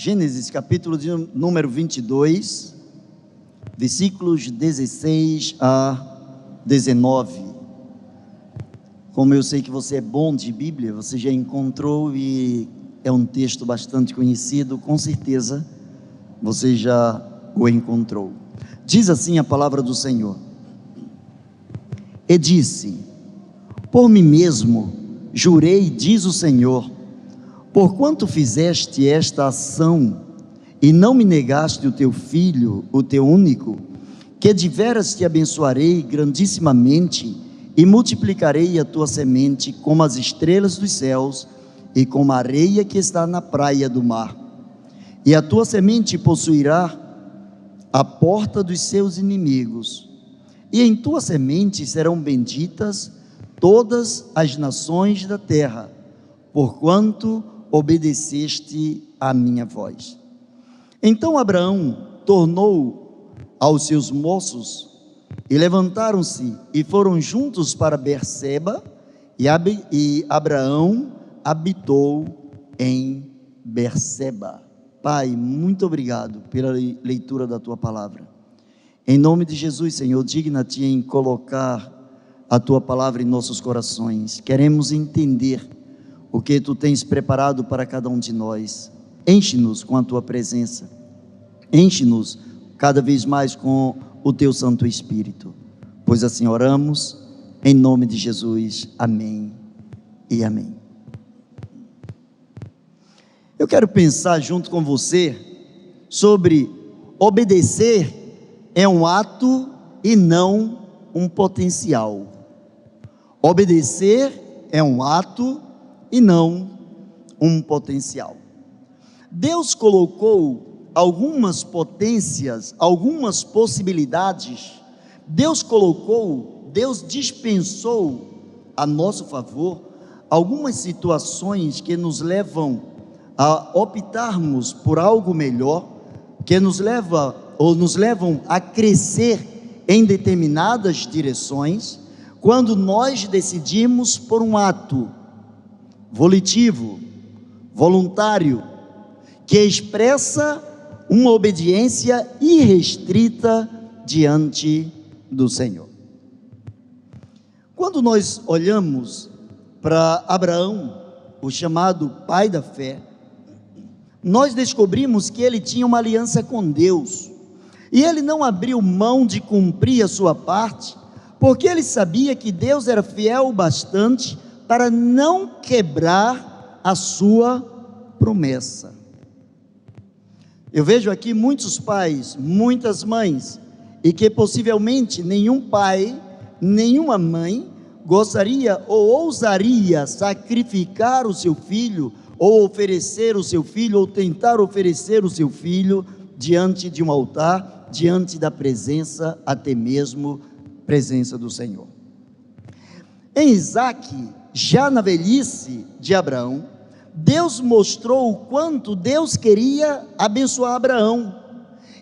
Gênesis, capítulo de número 22, versículos 16 a 19. Como eu sei que você é bom de Bíblia, você já encontrou e é um texto bastante conhecido, com certeza você já o encontrou. Diz assim a palavra do Senhor: E disse: Por mim mesmo jurei, diz o Senhor, porquanto fizeste esta ação e não me negaste o teu filho, o teu único, que de veras te abençoarei grandissimamente e multiplicarei a tua semente como as estrelas dos céus e como a areia que está na praia do mar. E a tua semente possuirá a porta dos seus inimigos, e em tua semente serão benditas todas as nações da terra, porquanto obedeceste à minha voz. Então Abraão tornou aos seus moços, e levantaram-se e foram juntos para Berseba, e Abraão habitou em Berseba. Pai, muito obrigado pela leitura da tua palavra. Em nome de Jesus, Senhor, digna-te em colocar a tua palavra em nossos corações. Queremos entender o que tu tens preparado para cada um de nós. Enche-nos com a tua presença, enche-nos cada vez mais com o teu Santo Espírito, pois assim oramos, em nome de Jesus, amém e amém. Eu quero pensar junto com você sobre obedecer é um ato e não um potencial. Obedecer é um ato e não um potencial. Deus colocou algumas potências, algumas possibilidades. Deus dispensou a nosso favor algumas situações que nos levam a optarmos por algo melhor, que nos levam a crescer em determinadas direções, quando nós decidimos por um ato volitivo, voluntário, que expressa uma obediência irrestrita diante do Senhor. Quando nós olhamos para Abraão, o chamado pai da fé, nós descobrimos que ele tinha uma aliança com Deus, e ele não abriu mão de cumprir a sua parte, porque ele sabia que Deus era fiel o bastante para não quebrar a sua promessa. Eu vejo aqui muitos pais, muitas mães, e que possivelmente nenhum pai, nenhuma mãe gostaria ou ousaria sacrificar o seu filho, ou oferecer o seu filho, ou tentar oferecer o seu filho diante de um altar, diante da presença, até mesmo presença do Senhor. Em Isaque, já na velhice de Abraão, Deus mostrou o quanto Deus queria abençoar Abraão,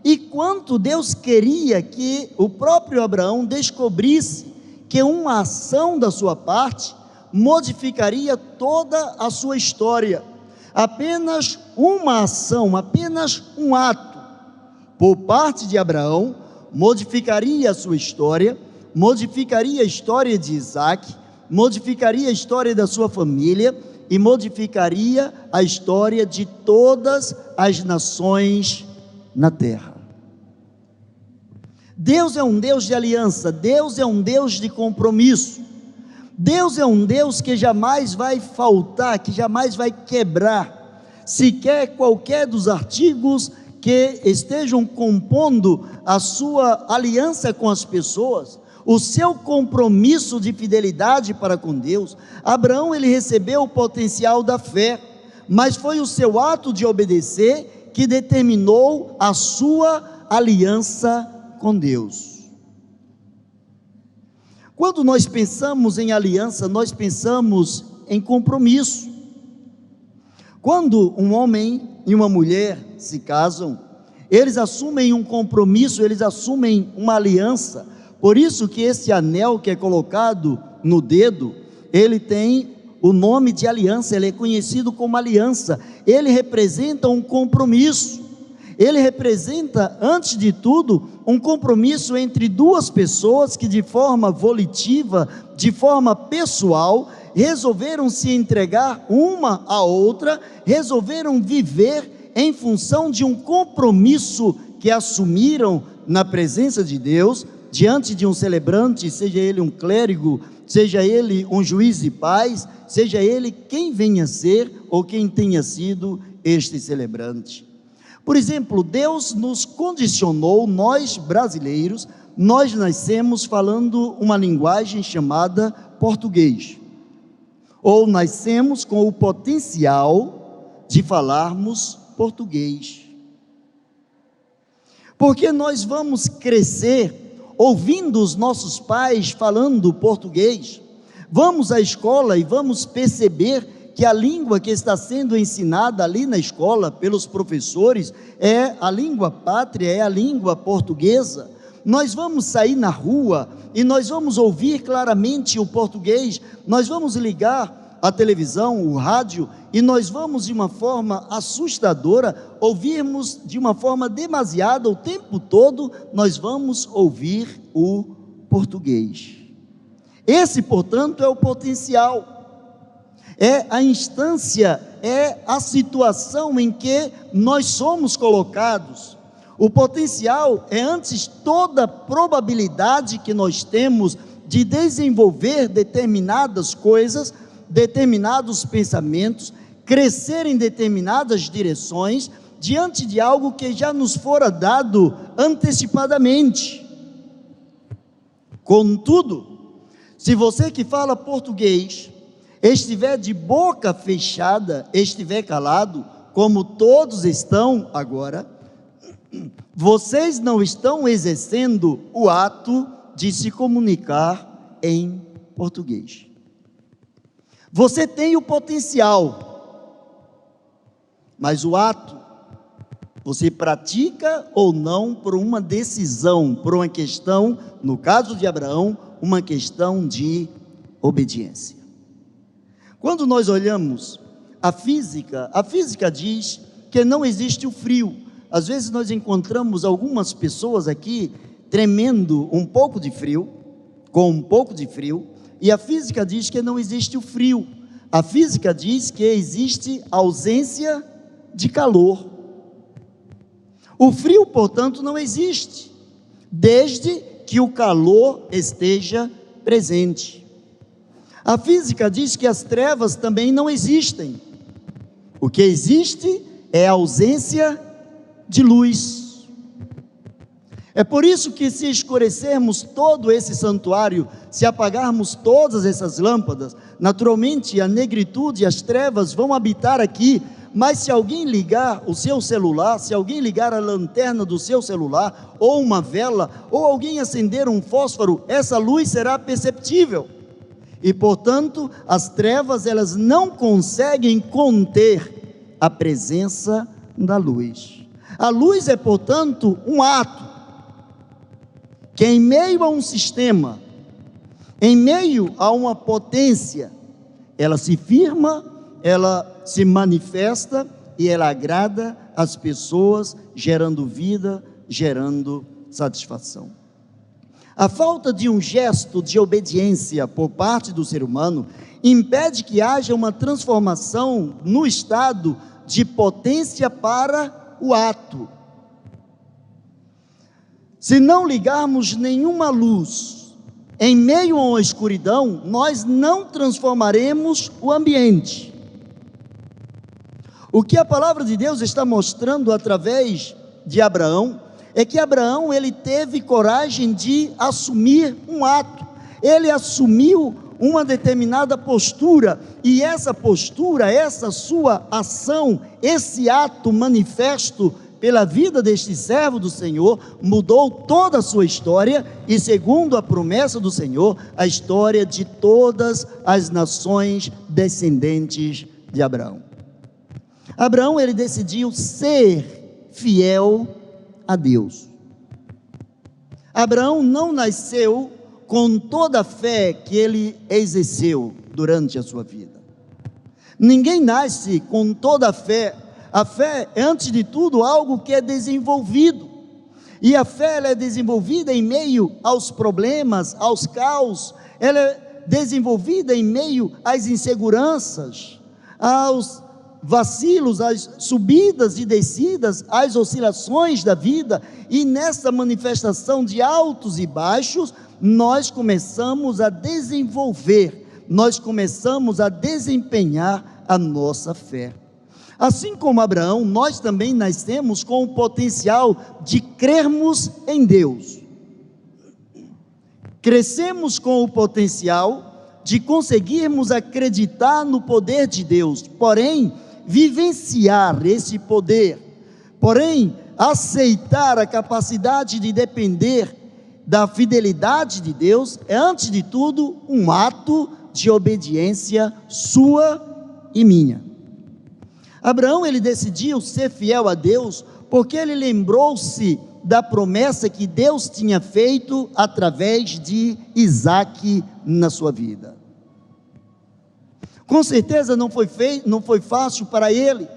e quanto Deus queria que o próprio Abraão descobrisse que uma ação da sua parte modificaria toda a sua história. Apenas uma ação, apenas um ato, por parte de Abraão, modificaria a sua história, modificaria a história de Isaque, modificaria a história da sua família, e modificaria a história de todas as nações na terra. Deus é um Deus de aliança, Deus é um Deus de compromisso, Deus é um Deus que jamais vai faltar, que jamais vai quebrar, sequer qualquer dos artigos que estejam compondo a sua aliança com as pessoas, o seu compromisso de fidelidade para com Deus. Abraão, ele recebeu o potencial da fé, mas foi o seu ato de obedecer que determinou a sua aliança com Deus. Quando nós pensamos em aliança, nós pensamos em compromisso. Quando um homem e uma mulher se casam, eles assumem um compromisso, eles assumem uma aliança. Por isso que esse anel que é colocado no dedo, ele tem o nome de aliança, ele é conhecido como aliança. Ele representa um compromisso. Ele representa, antes de tudo, um compromisso entre duas pessoas que, de forma volitiva, de forma pessoal, resolveram se entregar uma à outra, resolveram viver em função de um compromisso que assumiram na presença de Deus, diante de um celebrante, seja ele um clérigo, seja ele um juiz de paz, seja ele quem venha a ser ou quem tenha sido este celebrante. Por exemplo, Deus nos condicionou, nós brasileiros, nós nascemos falando uma linguagem chamada português, ou nascemos com o potencial de falarmos português. Porque nós vamos crescer ouvindo os nossos pais falando português, vamos à escola e vamos perceber que a língua que está sendo ensinada ali na escola pelos professores é a língua pátria, é a língua portuguesa. Nós vamos sair na rua e nós vamos ouvir claramente o português, nós vamos ligar a televisão, o rádio, e nós vamos de uma forma assustadora, ouvirmos de uma forma demasiada, o tempo todo, nós vamos ouvir o português. Esse, portanto, é o potencial, é a instância, é a situação em que nós somos colocados. O potencial é, antes, toda a probabilidade que nós temos de desenvolver determinadas coisas, determinados pensamentos, crescer em determinadas direções, diante de algo que já nos fora dado antecipadamente. Contudo, se você que fala português estiver de boca fechada, estiver calado, como todos estão agora, vocês não estão exercendo o ato de se comunicar em português. Você tem o potencial, mas o ato, você pratica ou não por uma decisão, por uma questão, no caso de Abraão, uma questão de obediência. Quando nós olhamos a física diz que não existe o frio. Às vezes nós encontramos algumas pessoas aqui tremendo um pouco de frio, com um pouco de frio, e a física diz que não existe o frio. A física diz que existe ausência de calor. O frio, portanto, não existe, desde que o calor esteja presente. A física diz que as trevas também não existem. O que existe é a ausência de luz. É por isso que, se escurecermos todo esse santuário, se apagarmos todas essas lâmpadas, naturalmente a negritude e as trevas vão habitar aqui. Mas se alguém ligar o seu celular, se alguém ligar a lanterna do seu celular, ou uma vela, ou alguém acender um fósforo, essa luz será perceptível. E, portanto, as trevas, elas não conseguem conter a presença da luz. A luz é, portanto, um ato que, em meio a um sistema, em meio a uma potência, ela se firma, ela se manifesta e ela agrada as pessoas, gerando vida, gerando satisfação. A falta de um gesto de obediência por parte do ser humano impede que haja uma transformação no estado de potência para o ato. Se não ligarmos nenhuma luz em meio a uma escuridão, nós não transformaremos o ambiente. O que a palavra de Deus está mostrando através de Abraão é que Abraão, ele teve coragem de assumir um ato. Ele assumiu uma determinada postura, e essa postura, essa sua ação, esse ato manifesto pela vida deste servo do Senhor, mudou toda a sua história, e segundo a promessa do Senhor, a história de todas as nações descendentes de Abraão. Abraão, ele decidiu ser fiel a Deus. Abraão não nasceu com toda a fé que ele exerceu durante a sua vida. Ninguém nasce com toda a fé. A fé é, antes de tudo, algo que é desenvolvido. E a fé ela é desenvolvida em meio aos problemas, aos caos. Ela é desenvolvida em meio às inseguranças, aos vacilos, às subidas e descidas, às oscilações da vida. E nessa manifestação de altos e baixos, nós começamos a desenvolver, nós começamos a desempenhar a nossa fé. Assim como Abraão, nós também nascemos com o potencial de crermos em Deus. Crescemos com o potencial de conseguirmos acreditar no poder de Deus, porém, vivenciar esse poder, porém, aceitar a capacidade de depender da fidelidade de Deus, é antes de tudo um ato de obediência sua e minha. Abraão, ele decidiu ser fiel a Deus, porque ele lembrou-se da promessa que Deus tinha feito através de Isaque na sua vida. Com certeza não foi fácil para ele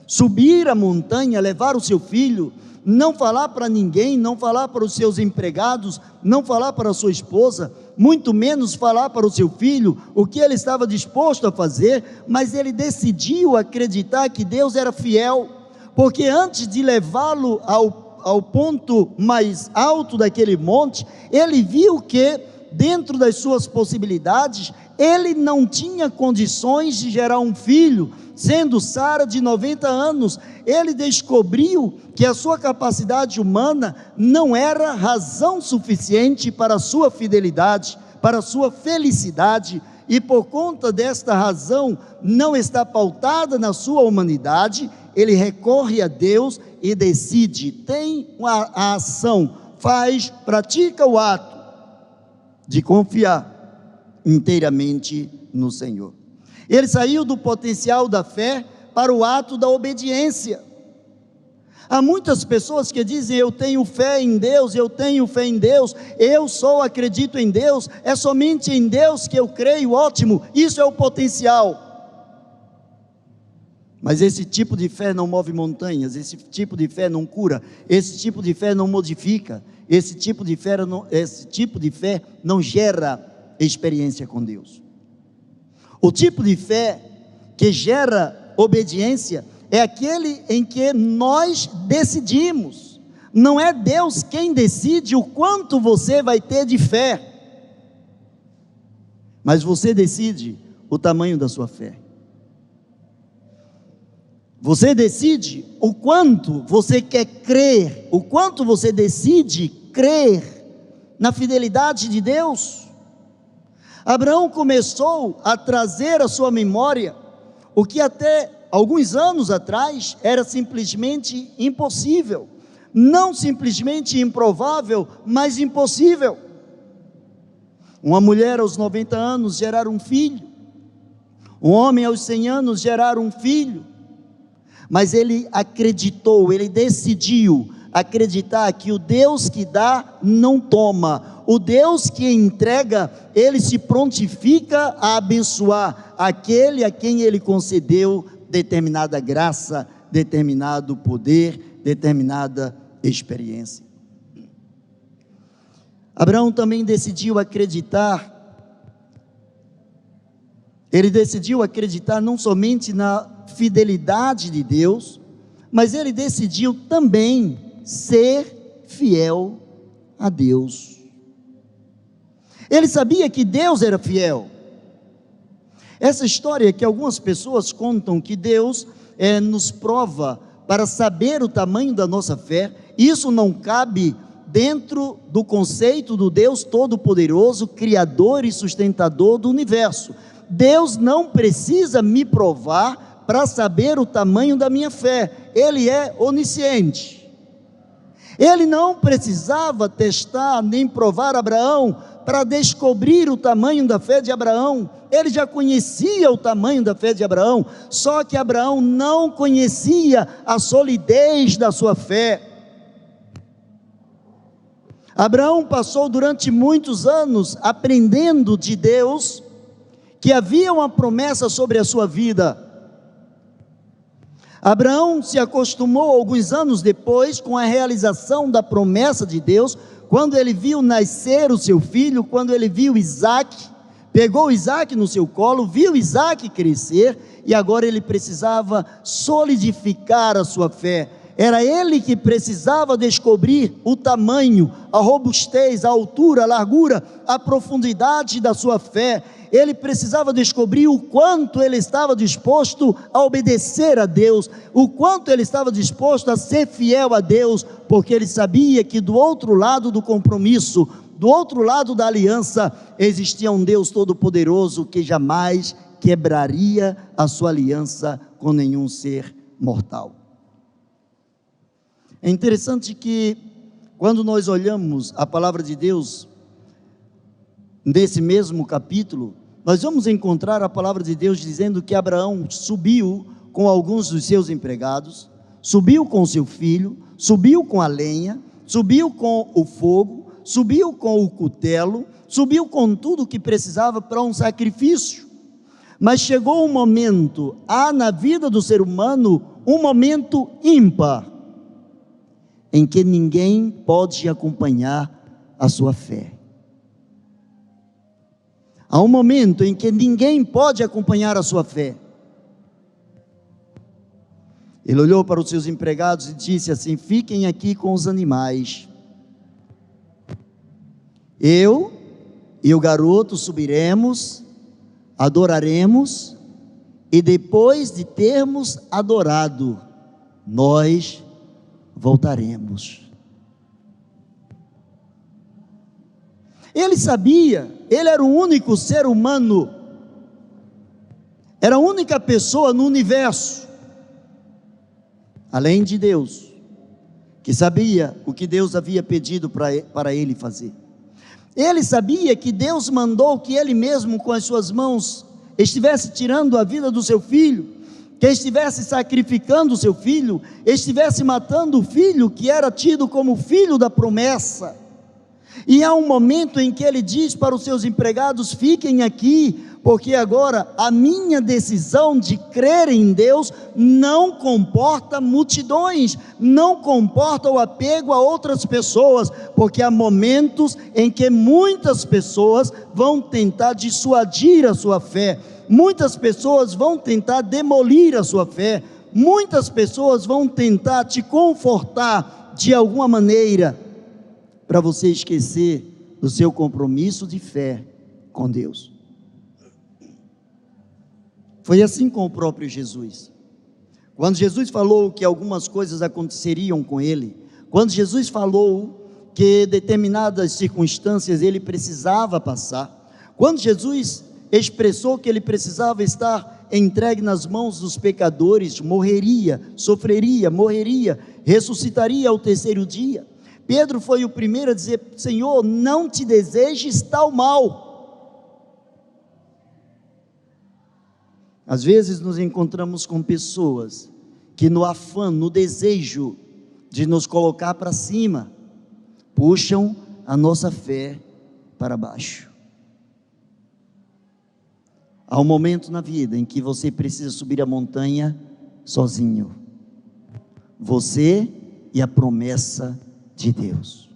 subir a montanha, levar o seu filho, não falar para ninguém, não falar para os seus empregados, não falar para a sua esposa, muito menos falar para o seu filho o que ele estava disposto a fazer, mas ele decidiu acreditar que Deus era fiel, porque antes de levá-lo ao ponto mais alto daquele monte, ele viu que, dentro das suas possibilidades, ele não tinha condições de gerar um filho, sendo Sara de 90 anos, ele descobriu que a sua capacidade humana não era razão suficiente para a sua fidelidade, para a sua felicidade, e por conta desta razão não está pautada na sua humanidade, ele recorre a Deus e decide, tem a ação, pratica o ato de confiar inteiramente no Senhor. Ele saiu do potencial da fé para o ato da obediência. Há muitas pessoas que dizem: eu tenho fé em Deus, eu tenho fé em Deus, eu só acredito em Deus, é somente em Deus que eu creio. Ótimo, isso é o potencial. Mas esse tipo de fé não move montanhas, esse tipo de fé não cura, esse tipo de fé não modifica, esse tipo de fé não gera experiência com Deus. O tipo de fé que gera obediência é aquele em que nós decidimos. Não é Deus quem decide o quanto você vai ter de fé, mas você decide o tamanho da sua fé. Você decide o quanto você quer crer, o quanto você decide crer na fidelidade de Deus. Abraão começou a trazer à sua memória o que até alguns anos atrás era simplesmente impossível, não simplesmente improvável, mas impossível. Uma mulher aos 90 anos gerar um filho, um homem aos 100 anos gerar um filho, mas ele acreditou, ele decidiu acreditar que o Deus que dá não toma, o Deus que entrega, ele se prontifica a abençoar aquele a quem ele concedeu determinada graça, determinado poder, determinada experiência. Abraão também decidiu acreditar, ele decidiu acreditar não somente na fidelidade de Deus, mas ele decidiu também ser fiel a Deus. Ele sabia que Deus era fiel. Essa história que algumas pessoas contam, que Deus nos prova para saber o tamanho da nossa fé, isso não cabe dentro do conceito do Deus Todo-Poderoso, Criador e Sustentador do universo. Deus não precisa me provar para saber o tamanho da minha fé, Ele é onisciente. Ele não precisava testar nem provar Abraão para descobrir o tamanho da fé de Abraão. Ele já conhecia o tamanho da fé de Abraão, só que Abraão não conhecia a solidez da sua fé. Abraão passou durante muitos anos aprendendo de Deus, que havia uma promessa sobre a sua vida. Abraão se acostumou alguns anos depois com a realização da promessa de Deus, quando ele viu nascer o seu filho, quando ele viu Isaac, pegou Isaac no seu colo, viu Isaac crescer, e agora ele precisava solidificar a sua fé. Era ele que precisava descobrir o tamanho, a robustez, a altura, a largura, a profundidade da sua fé. Ele precisava descobrir o quanto ele estava disposto a obedecer a Deus, o quanto ele estava disposto a ser fiel a Deus, porque ele sabia que do outro lado do compromisso, do outro lado da aliança, existia um Deus todo-poderoso que jamais quebraria a sua aliança com nenhum ser mortal. É interessante que, quando nós olhamos a palavra de Deus, nesse mesmo capítulo, nós vamos encontrar a palavra de Deus dizendo que Abraão subiu com alguns dos seus empregados, subiu com seu filho, subiu com a lenha, subiu com o fogo, subiu com o cutelo, subiu com tudo que precisava para um sacrifício. Mas chegou um momento, na vida do ser humano, um momento ímpar, em que ninguém pode acompanhar a sua fé. Há um momento em que ninguém pode acompanhar a sua fé. Ele olhou para os seus empregados e disse assim: fiquem aqui com os animais. Eu e o garoto subiremos, adoraremos, e depois de termos adorado, nós voltaremos. Ele sabia, ele era o único ser humano, era a única pessoa no universo, além de Deus, que sabia o que Deus havia pedido para ele fazer. Ele sabia que Deus mandou que ele mesmo com as suas mãos estivesse tirando a vida do seu filho, que estivesse sacrificando o seu filho, estivesse matando o filho que era tido como filho da promessa. E há um momento em que ele diz para os seus empregados: fiquem aqui, porque agora a minha decisão de crer em Deus não comporta multidões, não comporta o apego a outras pessoas, porque há momentos em que muitas pessoas vão tentar dissuadir a sua fé, muitas pessoas vão tentar demolir a sua fé, muitas pessoas vão tentar te confortar de alguma maneira, para você esquecer do seu compromisso de fé com Deus. Foi assim com o próprio Jesus. Quando Jesus falou que algumas coisas aconteceriam com ele, quando Jesus falou que determinadas circunstâncias ele precisava passar, quando Jesus expressou que ele precisava estar entregue nas mãos dos pecadores, morreria, sofreria, morreria, ressuscitaria ao terceiro dia, Pedro foi o primeiro a dizer: Senhor, não te desejes tal mal. Às vezes nos encontramos com pessoas que no afã, no desejo de nos colocar para cima, puxam a nossa fé para baixo. Há um momento na vida em que você precisa subir a montanha sozinho, você e a promessa de Deus.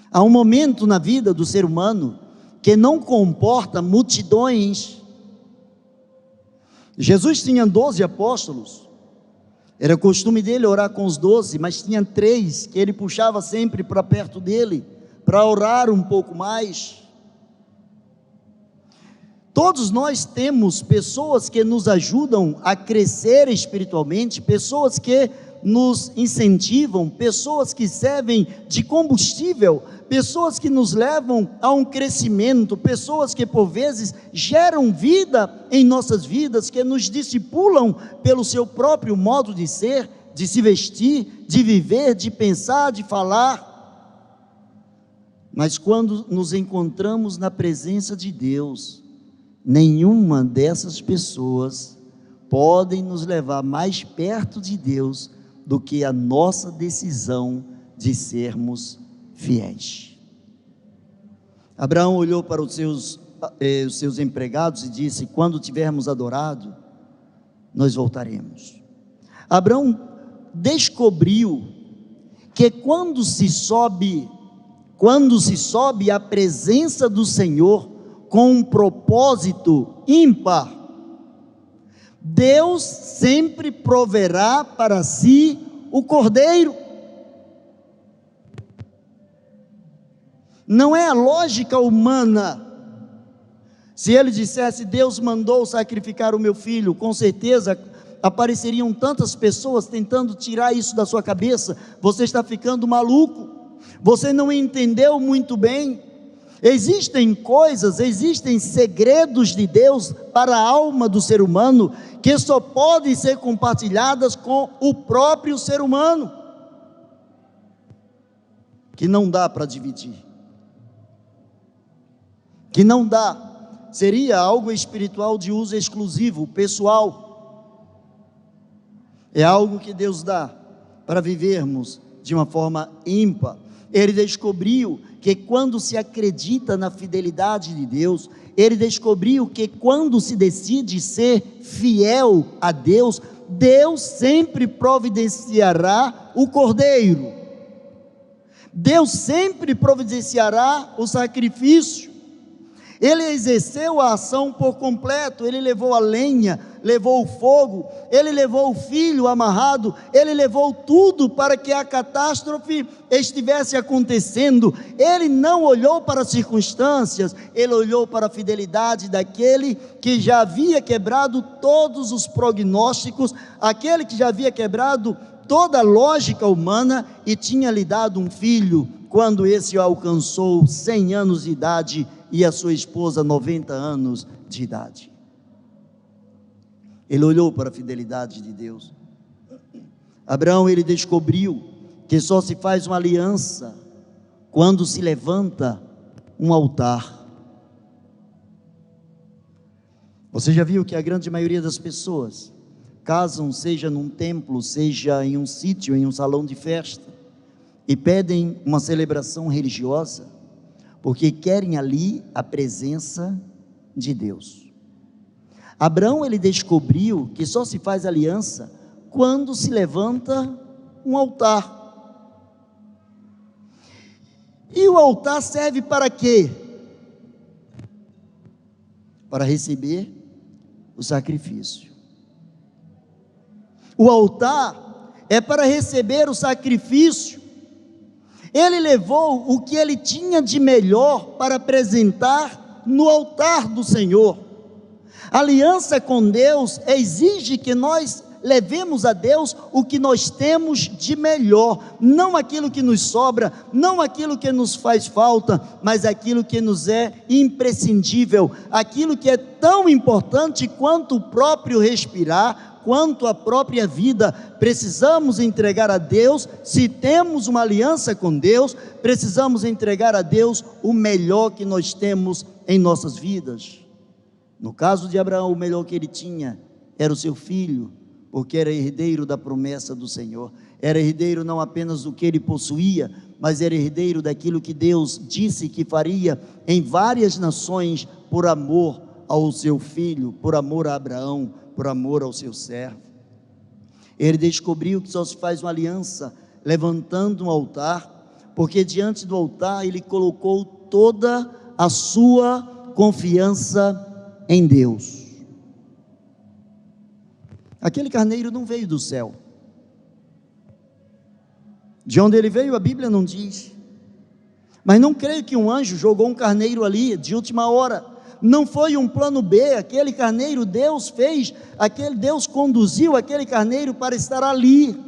Há um momento na vida do ser humano que não comporta multidões. Jesus tinha 12 apóstolos, era costume dele orar com os 12, mas tinha 3 que ele puxava sempre para perto dele, para orar um pouco mais. Todos nós temos pessoas que nos ajudam a crescer espiritualmente, pessoas que nos incentivam, pessoas que servem de combustível, pessoas que nos levam a um crescimento, pessoas que por vezes geram vida em nossas vidas, que nos discipulam pelo seu próprio modo de ser, de se vestir, de viver, de pensar, de falar. Mas quando nos encontramos na presença de Deus, nenhuma dessas pessoas podem nos levar mais perto de Deus do que a nossa decisão de sermos fiéis. Abraão olhou para os seus os seus empregados e disse: quando tivermos adorado, nós voltaremos. Abraão descobriu que quando se sobe à presença do Senhor com um propósito ímpar, Deus sempre proverá para si o cordeiro. Não é a lógica humana. Se ele dissesse: Deus mandou sacrificar o meu filho, com certeza apareceriam tantas pessoas tentando tirar isso da sua cabeça. Você está ficando maluco, você não entendeu muito bem. Existem coisas, existem segredos de Deus para a alma do ser humano, que só podem ser compartilhadas com o próprio ser humano, que não dá para dividir, que não dá, seria algo espiritual de uso exclusivo, pessoal. É algo que Deus dá para vivermos de uma forma ímpar. Ele descobriu que quando se acredita na fidelidade de Deus, ele descobriu que quando se decide ser fiel a Deus, Deus sempre providenciará o cordeiro, Deus sempre providenciará o sacrifício. Ele exerceu a ação por completo. Ele levou a lenha, levou o fogo, ele levou o filho amarrado, ele levou tudo para que a catástrofe estivesse acontecendo. Ele não olhou para as circunstâncias, ele olhou para a fidelidade daquele que já havia quebrado todos os prognósticos, aquele que já havia quebrado toda a lógica humana e tinha lhe dado um filho quando esse alcançou 100 anos de idade e a sua esposa 90 anos de idade. Ele olhou para a fidelidade de Deus. Abraão, ele descobriu que só se faz uma aliança quando se levanta um altar. Você já viu que a grande maioria das pessoas casam, seja num templo, seja em um sítio, em um salão de festa, e pedem uma celebração religiosa, porque querem ali a presença de Deus. Abraão, ele descobriu que só se faz aliança quando se levanta um altar. E o altar serve para quê? Para receber o sacrifício. O altar é para receber o sacrifício. Ele levou o que ele tinha de melhor para apresentar no altar do Senhor. A aliança com Deus exige que nós levemos a Deus o que nós temos de melhor, não aquilo que nos sobra, não aquilo que nos faz falta, mas aquilo que nos é imprescindível, aquilo que é tão importante quanto o próprio respirar, quanto a própria vida. Precisamos entregar a Deus. Se temos uma aliança com Deus, precisamos entregar a Deus o melhor que nós temos em nossas vidas. No caso de Abraão, o melhor que ele tinha era o seu filho, porque era herdeiro da promessa do Senhor, era herdeiro não apenas do que ele possuía, mas era herdeiro daquilo que Deus disse que faria em várias nações, por amor ao seu filho, por amor a Abraão, por amor ao seu servo. Ele descobriu que só se faz uma aliança levantando um altar, porque diante do altar ele colocou toda a sua confiança em Deus. Aquele carneiro não veio do céu. De onde ele veio a Bíblia não diz, mas não creio que um anjo jogou um carneiro ali de última hora. Não foi um plano B, aquele carneiro Deus fez, Deus conduziu aquele carneiro para estar ali,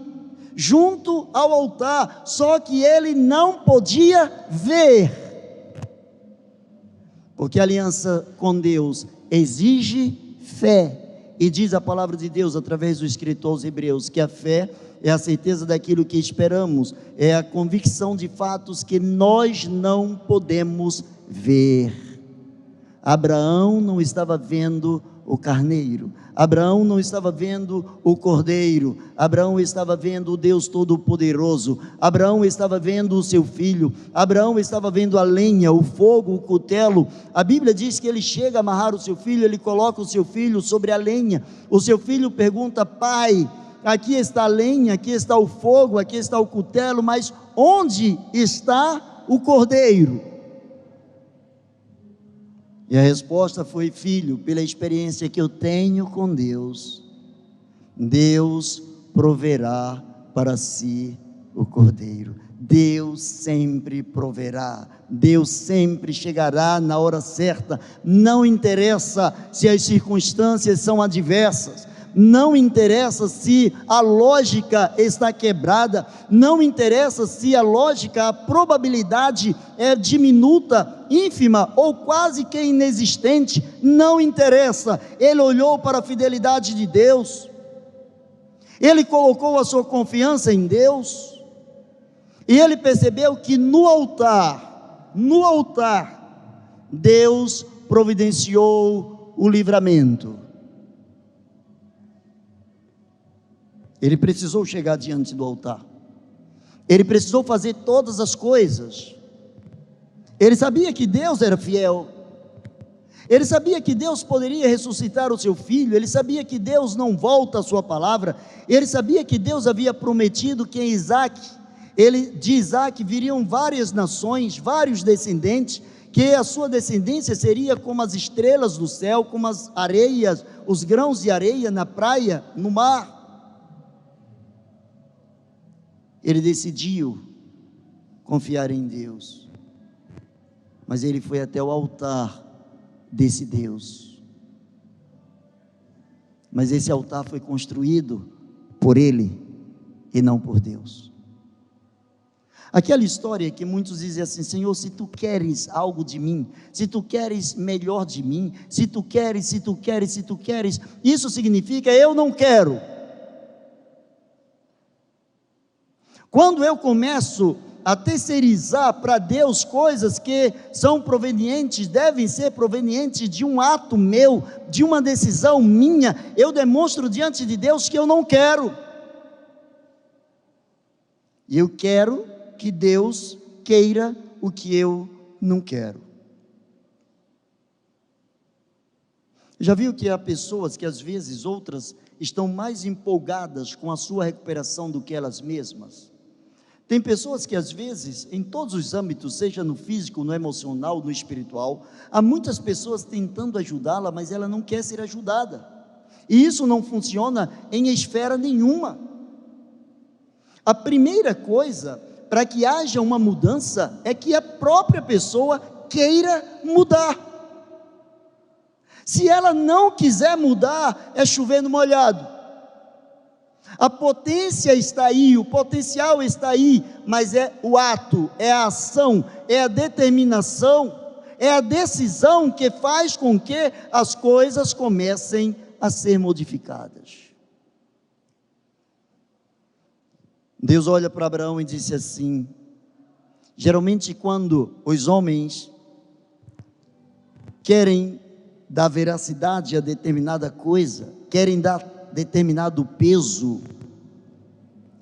junto ao altar, só que ele não podia ver, porque a aliança com Deus exige fé, e diz a palavra de Deus através do escritor aos Hebreus, que a fé é a certeza daquilo que esperamos, é a convicção de fatos que nós não podemos ver. Abraão não estava vendo o carneiro, Abraão não estava vendo o cordeiro, Abraão estava vendo o Deus Todo-Poderoso, Abraão estava vendo o seu filho, Abraão estava vendo a lenha, o fogo, o cutelo. A Bíblia diz que ele chega a amarrar o seu filho, ele coloca o seu filho sobre a lenha, o seu filho pergunta: pai, aqui está a lenha, aqui está o fogo, aqui está o cutelo, mas onde está o cordeiro? E a resposta foi: filho, pela experiência que eu tenho com Deus, Deus proverá para si o cordeiro. Deus sempre proverá, Deus sempre chegará na hora certa. Não interessa se as circunstâncias são adversas, não interessa se a lógica está quebrada, não interessa se a lógica, a probabilidade é diminuta, ínfima ou quase que inexistente, não interessa. Ele olhou para a fidelidade de Deus, ele colocou a sua confiança em Deus, e ele percebeu que no altar, Deus providenciou o livramento. Ele precisou chegar diante do altar, ele precisou fazer todas as coisas. Ele sabia que Deus era fiel, ele sabia que Deus poderia ressuscitar o seu filho, ele sabia que Deus não volta a sua palavra, ele sabia que Deus havia prometido que em Isaac, de Isaac viriam várias nações, vários descendentes, que a sua descendência seria como as estrelas do céu, como as areias, os grãos de areia na praia, no mar. Ele decidiu confiar em Deus, mas ele foi até o altar desse Deus, mas esse altar foi construído por ele e não por Deus. Aquela história que muitos dizem assim: Senhor, se tu queres algo de mim, se tu queres melhor de mim, se tu queres, isso significa eu não quero. Quando eu começo a terceirizar para Deus coisas que são provenientes, devem ser provenientes de um ato meu, de uma decisão minha, eu demonstro diante de Deus que eu não quero. E eu quero que Deus queira o que eu não quero. Já viu que há pessoas que às vezes outras estão mais empolgadas com a sua recuperação do que elas mesmas? Tem pessoas que às vezes, em todos os âmbitos, seja no físico, no emocional, no espiritual, há muitas pessoas tentando ajudá-la, mas ela não quer ser ajudada, e isso não funciona em esfera nenhuma. A primeira coisa para que haja uma mudança é que a própria pessoa queira mudar. Se ela não quiser mudar, é chover no molhado. A potência está aí, o potencial está aí, mas é o ato, é a ação, é a determinação, é a decisão que faz com que as coisas comecem a ser modificadas. Deus olha para Abraão e disse assim: geralmente quando os homens querem dar veracidade a determinada coisa, querem dar determinado peso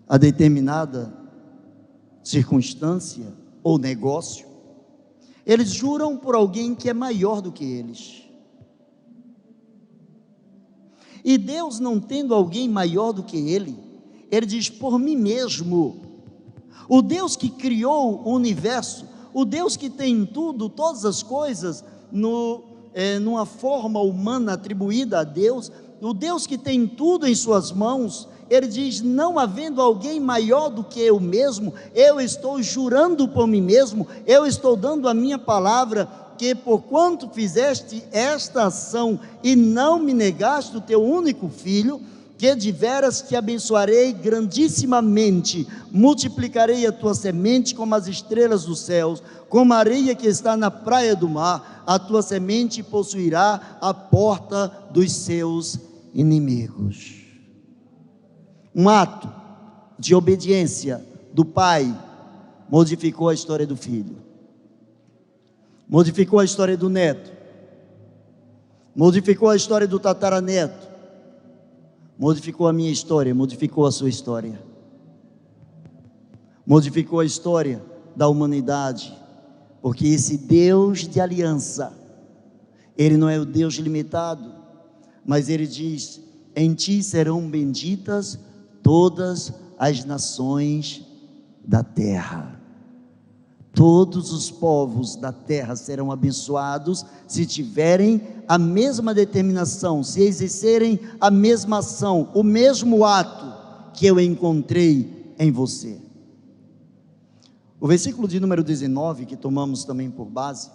a determinada circunstância ou negócio, eles juram por alguém que é maior do que eles. E Deus, não tendo alguém maior do que ele diz: por mim mesmo, o Deus que criou o universo, o Deus que tem tudo, todas as coisas numa forma humana atribuída a Deus, o Deus que tem tudo em suas mãos, ele diz: não havendo alguém maior do que eu mesmo, eu estou jurando por mim mesmo, eu estou dando a minha palavra, que porquanto fizeste esta ação e não me negaste o teu único filho, que de veras te abençoarei grandissimamente, multiplicarei a tua semente como as estrelas dos céus, como a areia que está na praia do mar, a tua semente possuirá a porta dos seus inimigos. Um ato de obediência do pai modificou a história do filho, modificou a história do neto, modificou a história do tataraneto, modificou a minha história, modificou a sua história, modificou a história da humanidade, porque esse Deus de aliança, Ele não é o Deus limitado, mas Ele diz: em ti serão benditas todas as nações da terra. Todos os povos da terra serão abençoados se tiverem a mesma determinação, se exercerem a mesma ação, o mesmo ato que eu encontrei em você. O versículo de número 19, que tomamos também por base,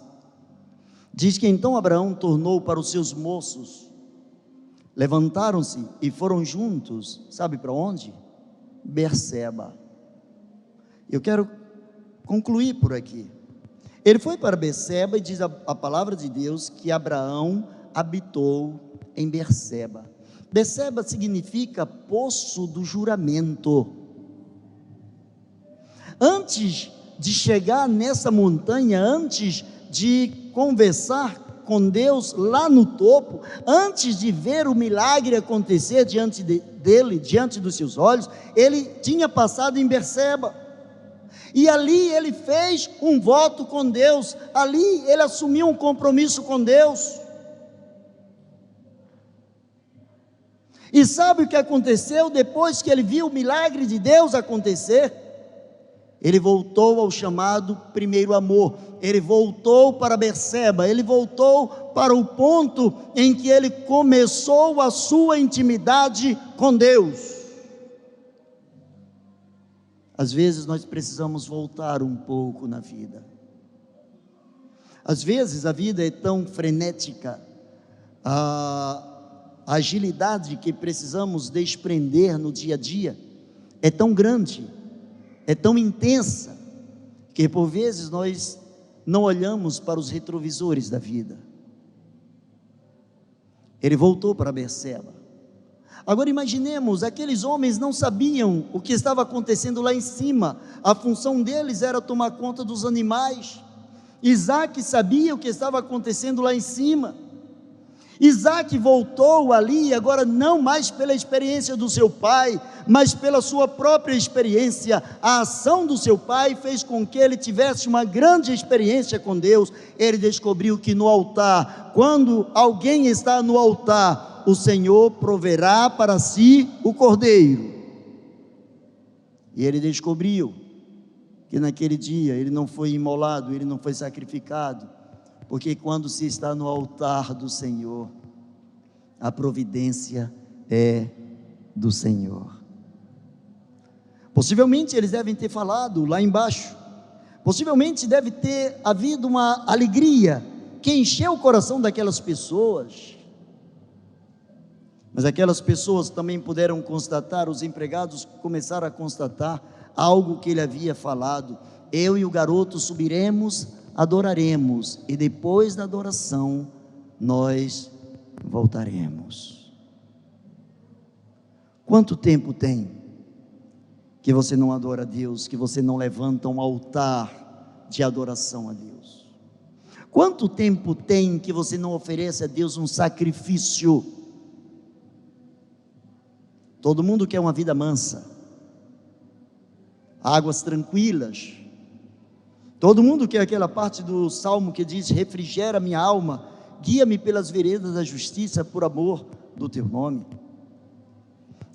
diz que então Abraão tornou para os seus moços, levantaram-se e foram juntos, sabe para onde? Berseba. Eu quero concluir por aqui. Ele foi para Berseba e diz a palavra de Deus que Abraão habitou em Berseba. Berseba significa poço do juramento. Antes de chegar nessa montanha, antes de conversar com Deus lá no topo, antes de ver o milagre acontecer diante dele, diante dos seus olhos, ele tinha passado em Berseba, e ali ele fez um voto com Deus, ali ele assumiu um compromisso com Deus. E sabe o que aconteceu depois que ele viu o milagre de Deus acontecer? Ele voltou ao chamado primeiro amor, ele voltou para Berseba, ele voltou para o ponto em que ele começou a sua intimidade com Deus. Às vezes nós precisamos voltar um pouco na vida. Às vezes a vida é tão frenética, a agilidade que precisamos desprender no dia a dia é tão grande, é tão intensa, que por vezes nós não olhamos para os retrovisores da vida. Ele voltou para Berseba. Agora imaginemos, aqueles homens não sabiam o que estava acontecendo lá em cima, a função deles era tomar conta dos animais. Isaac sabia o que estava acontecendo lá em cima. Isaac voltou ali, agora não mais pela experiência do seu pai, mas pela sua própria experiência. A ação do seu pai fez com que ele tivesse uma grande experiência com Deus. Ele descobriu que no altar, quando alguém está no altar, o Senhor proverá para si o cordeiro. E ele descobriu que naquele dia ele não foi imolado, ele não foi sacrificado, porque quando se está no altar do Senhor, a providência é do Senhor. Possivelmente eles devem ter falado lá embaixo, possivelmente deve ter havido uma alegria que encheu o coração daquelas pessoas, mas aquelas pessoas também puderam constatar, os empregados começaram a constatar algo que ele havia falado: eu e o garoto subiremos, adoraremos, e depois da adoração nós voltaremos. Quanto tempo tem que você não adora a Deus, que você não levanta um altar de adoração a Deus? Quanto tempo tem que você não oferece a Deus um sacrifício? Todo mundo quer uma vida mansa, águas tranquilas. Todo mundo quer aquela parte do Salmo que diz: refrigera minha alma, guia-me pelas veredas da justiça, por amor do teu nome.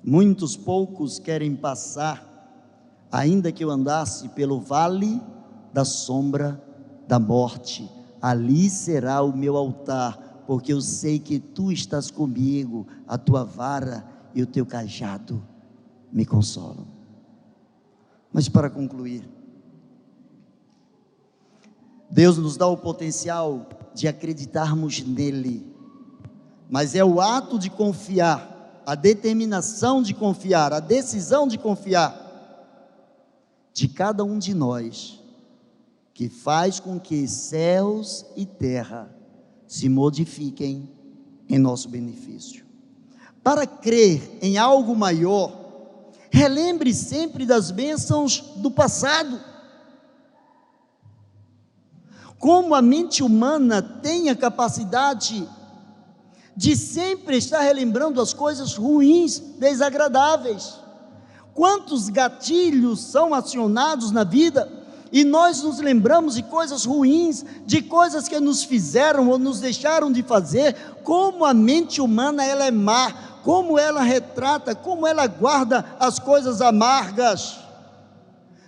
Muitos poucos querem passar, ainda que eu andasse pelo vale da sombra da morte, ali será o meu altar, porque eu sei que tu estás comigo, a tua vara e o teu cajado me consolam. Mas para concluir, Deus nos dá o potencial de acreditarmos nele, mas é o ato de confiar, a determinação de confiar, a decisão de confiar de cada um de nós, que faz com que céus e terra se modifiquem em nosso benefício. Para crer em algo maior, relembre sempre das bênçãos do passado. Como a mente humana tem a capacidade de sempre estar relembrando as coisas ruins, desagradáveis. Quantos gatilhos são acionados na vida e nós nos lembramos de coisas ruins, de coisas que nos fizeram ou nos deixaram de fazer. Como a mente humana ela é má, como ela retrata, como ela guarda as coisas amargas.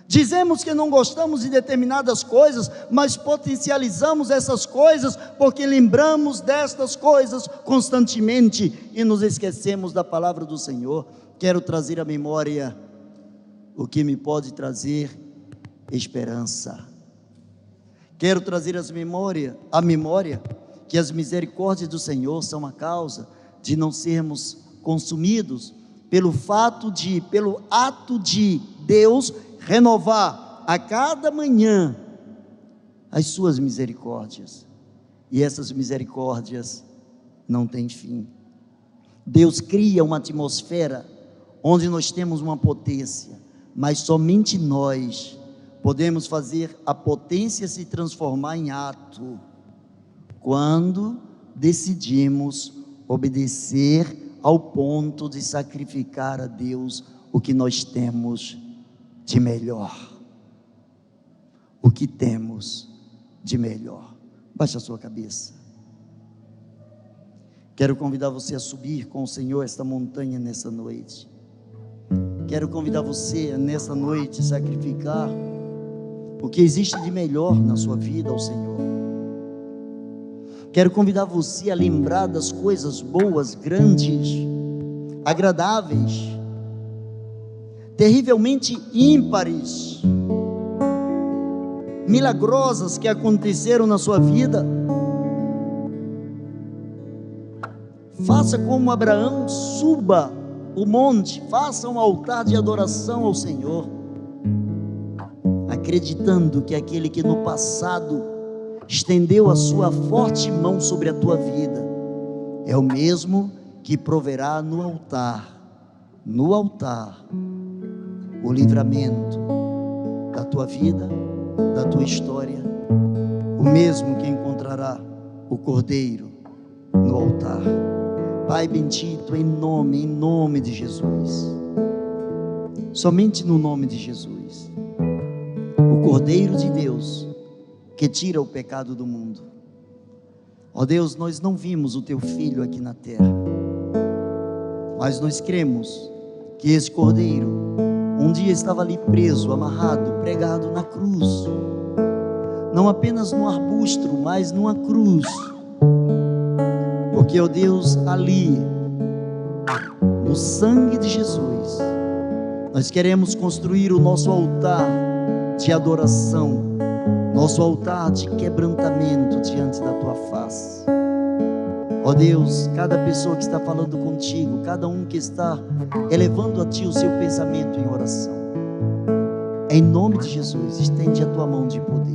Dizemos que não gostamos de determinadas coisas, mas potencializamos essas coisas porque lembramos destas coisas constantemente e nos esquecemos da palavra do Senhor. Quero trazer à memória o que me pode trazer esperança. Quero trazer à memória que as misericórdias do Senhor são a causa de não sermos consumidos pelo ato de Deus renovar a cada manhã as suas misericórdias, e essas misericórdias não têm fim. Deus cria uma atmosfera onde nós temos uma potência, mas somente nós podemos fazer a potência se transformar em ato, quando decidimos obedecer ao ponto de sacrificar a Deus o que nós temos de melhor. O que temos de melhor. Baixe a sua cabeça. Quero convidar você a subir com o Senhor esta montanha nessa noite. Quero convidar você nessa noite a sacrificar o que existe de melhor na sua vida ao Senhor. Quero convidar você a lembrar das coisas boas, grandes, agradáveis, terrivelmente ímpares, milagrosas que aconteceram na sua vida. Faça como Abraão, suba o monte, faça um altar de adoração ao Senhor, acreditando que aquele que no passado estendeu a sua forte mão sobre a tua vida, é o mesmo que proverá no altar, o livramento da tua vida, da tua história, o mesmo que encontrará o Cordeiro no altar. Pai bendito, em nome de Jesus, somente no nome de Jesus, o Cordeiro de Deus, que tira o pecado do mundo. Ó Deus, nós não vimos o teu Filho aqui na terra, mas nós cremos que esse Cordeiro um dia estava ali preso, amarrado, pregado na cruz, não apenas no arbusto, mas numa cruz, porque, ó Deus, ali, no sangue de Jesus, nós queremos construir o nosso altar de adoração, nosso altar de quebrantamento diante da tua face. Ó Deus, cada pessoa que está falando contigo, cada um que está elevando a ti o seu pensamento em oração, em nome de Jesus, estende a tua mão de poder,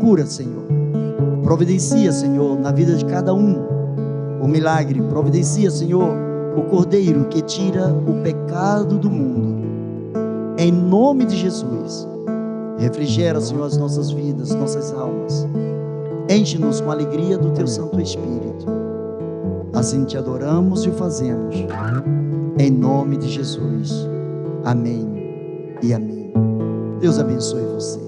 cura, Senhor, providencia, Senhor, na vida de cada um o milagre, providencia, Senhor, o Cordeiro que tira o pecado do mundo, em nome de Jesus. Refrigera, Senhor, as nossas vidas, nossas almas, enche-nos com a alegria do teu Santo Espírito. Assim te adoramos e o fazemos, em nome de Jesus, amém e amém. Deus abençoe você.